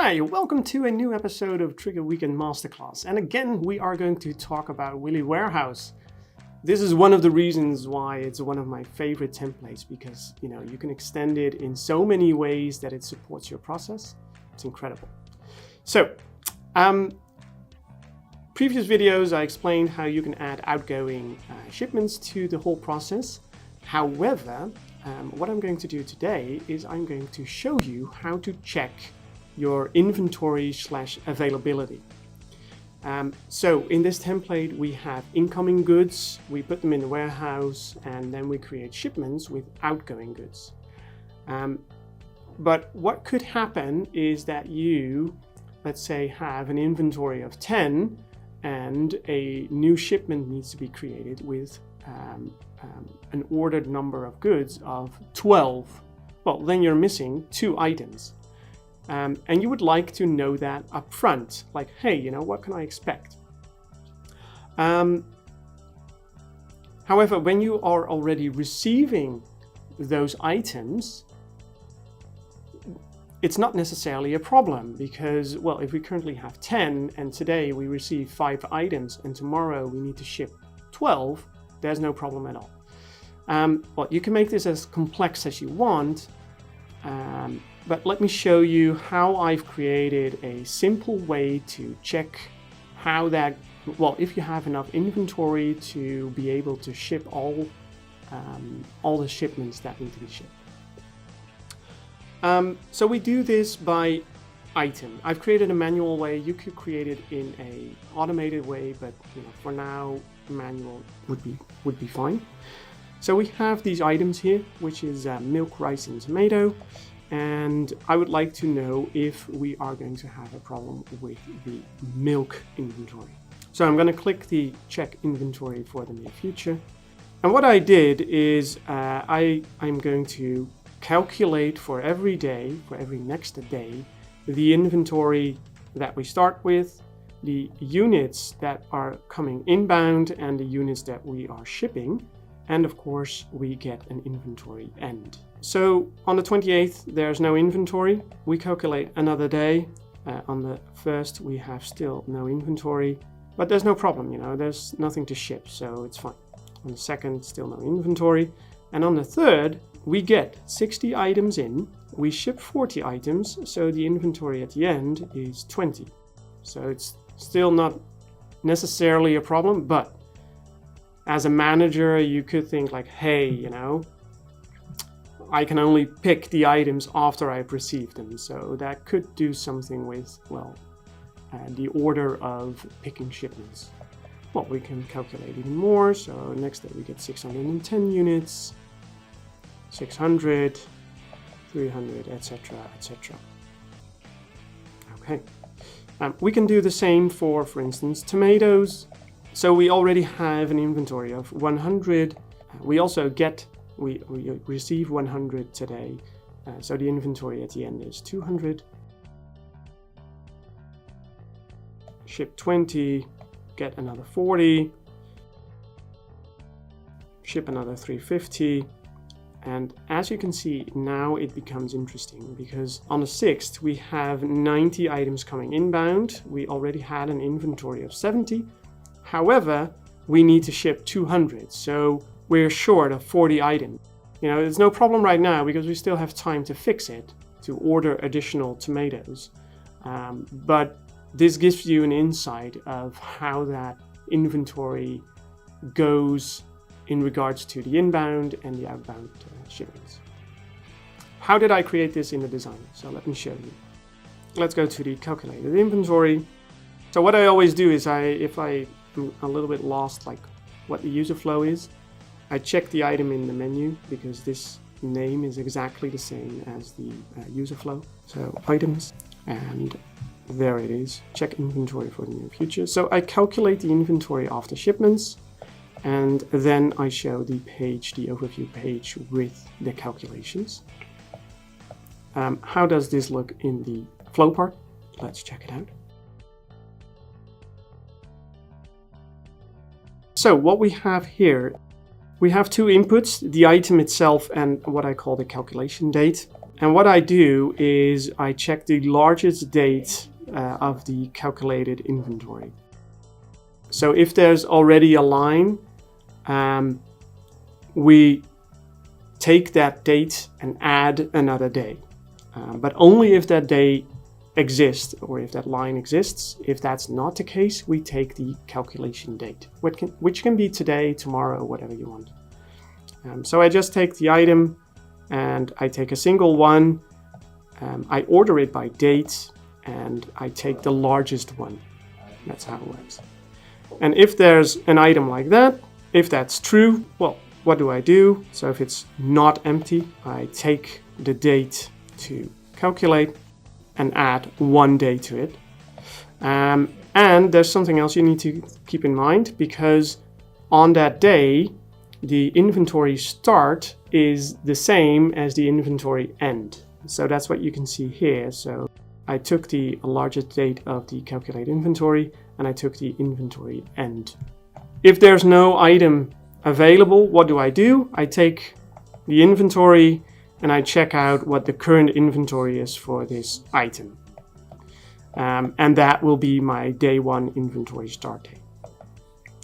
Hi, welcome to a new episode of Triggre Weekend Masterclass. And again, we are going to talk about Willy Warehouse. This is one of the reasons why it's one of my favorite templates, because you can extend it in so many ways that it supports your process. It's incredible. So, previous videos I explained how you can add outgoing shipments to the whole process. However, what I'm going to do today is I'm going to show you how to check your inventory / availability. So in this template we have incoming goods, we put them in the warehouse, and then we create shipments with outgoing goods. But what could happen is that you, let's say, have an inventory of 10 and a new shipment needs to be created with an ordered number of goods of 12. Well, then you're missing 2 items. And you would like to know that up front, like, hey, what can I expect? However, when you are already receiving those items, it's not necessarily a problem because, well, if we currently have 10 and today we receive 5 items and tomorrow we need to ship 12, there's no problem at all. Well, you can make this as complex as you want. But let me show you how I've created a simple way to check how that, well, if you have enough inventory to be able to ship all the shipments that need to be shipped. So we do this by item. I've created a manual way. You could create it in a automated way, but for now, manual would be fine. So we have these items here, which is milk, rice, and tomato. And I would like to know if we are going to have a problem with the milk inventory. So I'm going to click the check inventory for the near future. And what I did is I'm going to calculate for every day, for every next day, the inventory that we start with, the units that are coming inbound, and the units that we are shipping. And of course, we get an inventory end. So on the 28th, there's no inventory. We calculate another day. On the 1st, we have still no inventory, but there's no problem, there's nothing to ship, so it's fine. On the 2nd, still no inventory. And on the 3rd, we get 60 items in. We ship 40 items, so the inventory at the end is 20. So it's still not necessarily a problem, but as a manager, you could think like, hey, I can only pick the items after I've received them. So that could do something with, well, the order of picking shipments. Well, we can calculate even more. So next day we get 610 units, 600, 300, etc., etc. Okay. We can do the same for instance, tomatoes. So we already have an inventory of 100. We also we receive 100 today. So the inventory at the end is 200. Ship 20, get another 40. Ship another 350. And as you can see, now it becomes interesting because on the 6th, we have 90 items coming inbound. We already had an inventory of 70. However, we need to ship 200, so we're short of 40 items. There's no problem right now because we still have time to fix it, to order additional tomatoes. But this gives you an insight of how that inventory goes in regards to the inbound and the outbound shipments. How did I create this in the design? So let me show you. Let's go to the calculated inventory. So what I always do is if I'm a little bit lost like what the user flow is, I check the item in the menu because this name is exactly the same as the user flow. So items, and there it is, check inventory for the near future. So I calculate the inventory after shipments, and then I show the overview page with the calculations. How does this look in the flow part? Let's check it out. So what we have here, we have 2 inputs, the item itself and what I call the calculation date. And what I do is I check the largest date of the calculated inventory. So if there's already a line, we take that date and add another day. But only if that day exists, or if that line exists. If that's not the case, we take the calculation date, which can be today, tomorrow, whatever you want. So I just take the item and I take a single one. I order it by date and I take the largest one. That's how it works. And if there's an item like that, if that's true, well, what do? So if it's not empty, I take the date to calculate and add 1 day to it. And there's something else you need to keep in mind, because on that day, the inventory start is the same as the inventory end. So that's what you can see here. So I took the largest date of the calculate inventory and I took the inventory end. If there's no item available, what do? I take the inventory and I check out what the current inventory is for this item. And that will be my day 1 inventory start date,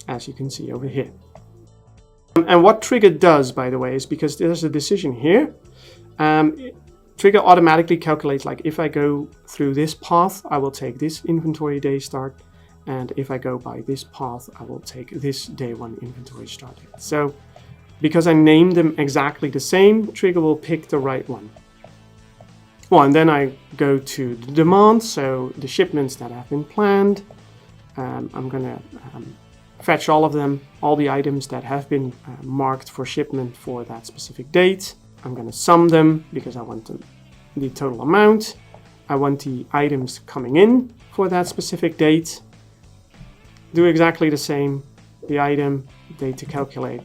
as you can see over here. And what Triggre does, by the way, is because there's a decision here, Triggre automatically calculates, like if I go through this path, I will take this inventory day start. And if I go by this path, I will take this day 1 inventory start date. So because I named them exactly the same, Triggre will pick the right one. Well, and then I go to the demand, so the shipments that have been planned. I'm going to fetch all of them, all the items that have been marked for shipment for that specific date. I'm going to sum them because I want the total amount. I want the items coming in for that specific date. Do exactly the same, the item, date to calculate.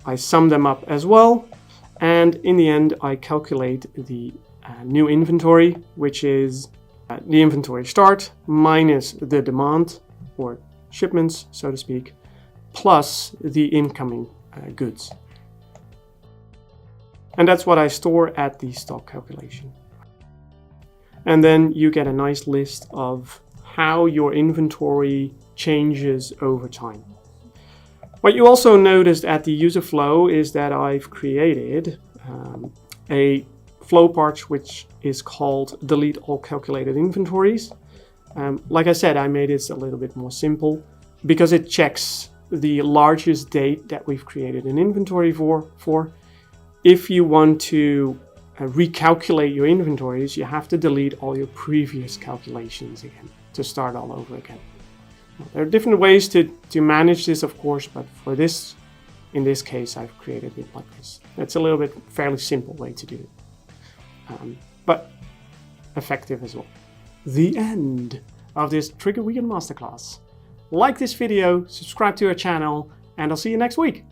I sum them up as well, and in the end I calculate the new inventory, which is the inventory start minus the demand, or shipments, so to speak, plus the incoming goods. And that's what I store at the stock calculation. And then you get a nice list of how your inventory changes over time. What you also noticed at the user flow is that I've created a flow part which is called delete all calculated inventories. Like I said, I made it a little bit more simple because it checks the largest date that we've created an inventory for. If you want to recalculate your inventories, you have to delete all your previous calculations again to start all over again. There are different ways to manage this, of course, but for this, in this case, I've created it like this. It's a little bit fairly simple way to do it, but effective as well. The end of this Triggre Weekend Masterclass. Like this video, subscribe to our channel, and I'll see you next week.